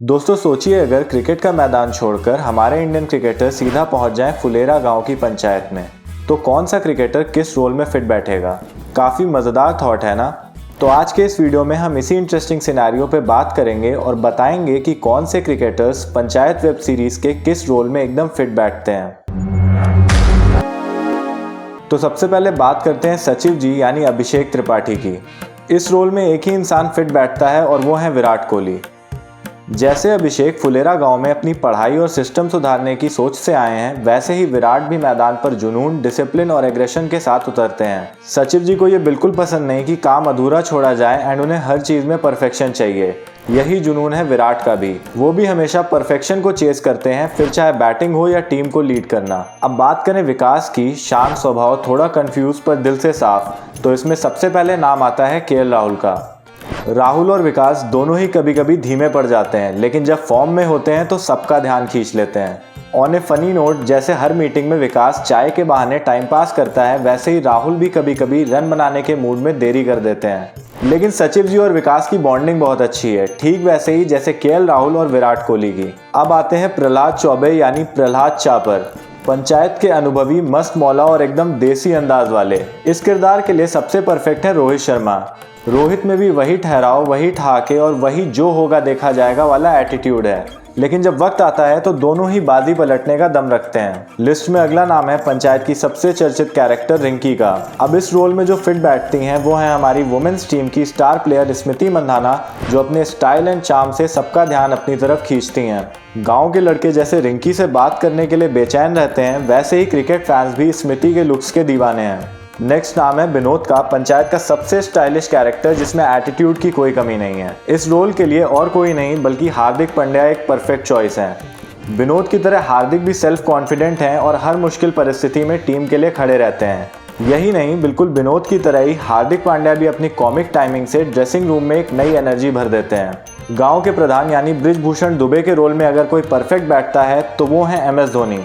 दोस्तों सोचिए अगर क्रिकेट का मैदान छोड़कर हमारे इंडियन क्रिकेटर सीधा पहुंच जाएं फुलेरा गांव की पंचायत में, तो कौन सा क्रिकेटर किस रोल में फिट बैठेगा। काफ़ी मज़ेदार थॉट है ना। तो आज के इस वीडियो में हम इसी इंटरेस्टिंग सिनेरियो पे बात करेंगे और बताएंगे कि कौन से क्रिकेटर्स पंचायत वेब सीरीज के किस रोल में एकदम फिट बैठते हैं। तो सबसे पहले बात करते हैं सचिव जी यानी अभिषेक त्रिपाठी की। इस रोल में एक ही इंसान फिट बैठता है और वो है विराट कोहली। जैसे अभिषेक फुलेरा गांव में अपनी पढ़ाई और सिस्टम सुधारने की सोच से आए हैं, वैसे ही विराट भी मैदान पर जुनून, डिसिप्लिन और एग्रेशन के साथ उतरते हैं। सचिव जी को ये बिल्कुल पसंद नहीं कि काम अधूरा छोड़ा जाए एंड उन्हें हर चीज़ में परफेक्शन चाहिए। यही जुनून है विराट का भी। वो भी हमेशा परफेक्शन को चेस करते हैं, फिर चाहे बैटिंग हो या टीम को लीड करना। अब बात करें विकास की, शांत स्वभाव, थोड़ा कंफ्यूज पर दिल से साफ, तो इसमें सबसे पहले नाम आता है केएल राहुल का। राहुल और विकास दोनों ही कभी कभी धीमे पड़ जाते हैं, लेकिन जब फॉर्म में होते हैं तो सबका ध्यान खींच लेते हैं। ऑन ए फनी नोट, जैसे हर मीटिंग में विकास चाय के बहाने टाइम पास करता है, वैसे ही राहुल भी कभी कभी रन बनाने के मूड में देरी कर देते हैं। लेकिन सचिव जी और विकास की बॉन्डिंग बहुत अच्छी है, ठीक वैसे ही जैसे केएल राहुल और विराट कोहली की। अब आते हैं प्रहलाद चौबे यानी प्रहलाद चा पर। पंचायत के अनुभवी, मस्त मौला और एकदम देसी अंदाज वाले। इस किरदार के लिए सबसे परफेक्ट है रोहित शर्मा। रोहित में भी वही ठहराव, वही ठहाके और वही जो होगा देखा जाएगा वाला एटीट्यूड है, लेकिन जब वक्त आता है तो दोनों ही बाजी पलटने का दम रखते हैं। लिस्ट में अगला नाम है पंचायत की सबसे चर्चित कैरेक्टर रिंकी का। अब इस रोल में जो फिट बैठती हैं वो है हमारी वुमेन्स टीम की स्टार प्लेयर स्मृति मंधाना, जो अपने स्टाइल एंड चार्म से सबका ध्यान अपनी तरफ खींचती हैं। गांव के लड़के जैसे रिंकी से बात करने के लिए बेचैन रहते हैं, वैसे ही क्रिकेट फैंस भी स्मृति के लुक्स के दीवाने हैं। नेक्स्ट नाम है विनोद का, पंचायत का सबसे स्टाइलिश कैरेक्टर जिसमें एटीट्यूड की कोई कमी नहीं है। इस रोल के लिए और कोई नहीं बल्कि हार्दिक पांड्या एक परफेक्ट चॉइस है। विनोद की तरह हार्दिक भी सेल्फ कॉन्फिडेंट हैं और हर मुश्किल परिस्थिति में टीम के लिए खड़े रहते हैं। यही नहीं, बिल्कुल विनोद की तरह ही हार्दिक पांड्या भी अपनी कॉमिक टाइमिंग से ड्रेसिंग रूम में एक नई एनर्जी भर देते हैं। गाँव के प्रधान यानी बृजभूषण दुबे के रोल में अगर कोई परफेक्ट बैठता है तो वो है MS धोनी।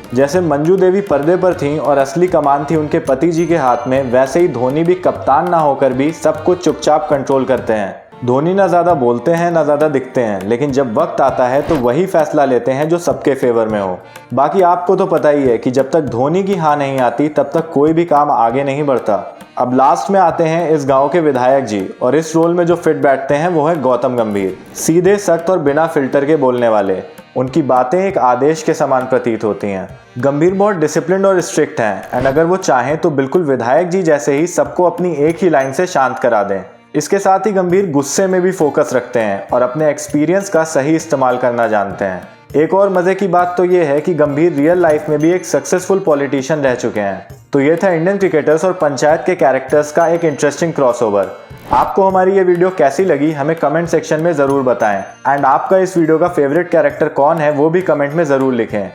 जैसे मंजू देवी पर्दे पर थीं और असली कमान थी उनके पति जी के हाथ में, वैसे ही धोनी भी कप्तान ना होकर भी सब कुछ चुपचाप कंट्रोल करते हैं। धोनी ना ज़्यादा बोलते हैं ना ज़्यादा दिखते हैं, लेकिन जब वक्त आता है तो वही फैसला लेते हैं जो सबके फेवर में हो। बाकी आपको तो पता ही है कि जब तक धोनी की हाँ नहीं आती तब तक कोई भी काम आगे नहीं बढ़ता। अब लास्ट में आते हैं इस गांव के विधायक जी, और इस रोल में जो फिट बैठते हैं वो है गौतम गंभीर। सीधे, सख्त और बिना फिल्टर के बोलने वाले। उनकी बातें एक आदेश के समान प्रतीत होती हैं। गंभीर बहुत डिसिप्लिन्ड और स्ट्रिक्ट हैं, एंड अगर वो चाहें तो बिल्कुल विधायक जी जैसे ही सबको अपनी एक ही लाइन से शांत करा दें। इसके साथ ही गंभीर गुस्से में भी फोकस रखते हैं और अपने एक्सपीरियंस का सही इस्तेमाल करना जानते हैं। एक और मजे की बात तो ये है कि गंभीर रियल लाइफ में भी एक सक्सेसफुल पॉलिटिशियन रह चुके हैं। तो ये था इंडियन क्रिकेटर्स और पंचायत के कैरेक्टर्स का एक इंटरेस्टिंग क्रॉसओवर। आपको हमारी ये वीडियो कैसी लगी हमें कमेंट सेक्शन में ज़रूर बताएं, एंड आपका इस वीडियो का फेवरेट कैरेक्टर कौन है वो भी कमेंट में ज़रूर लिखें।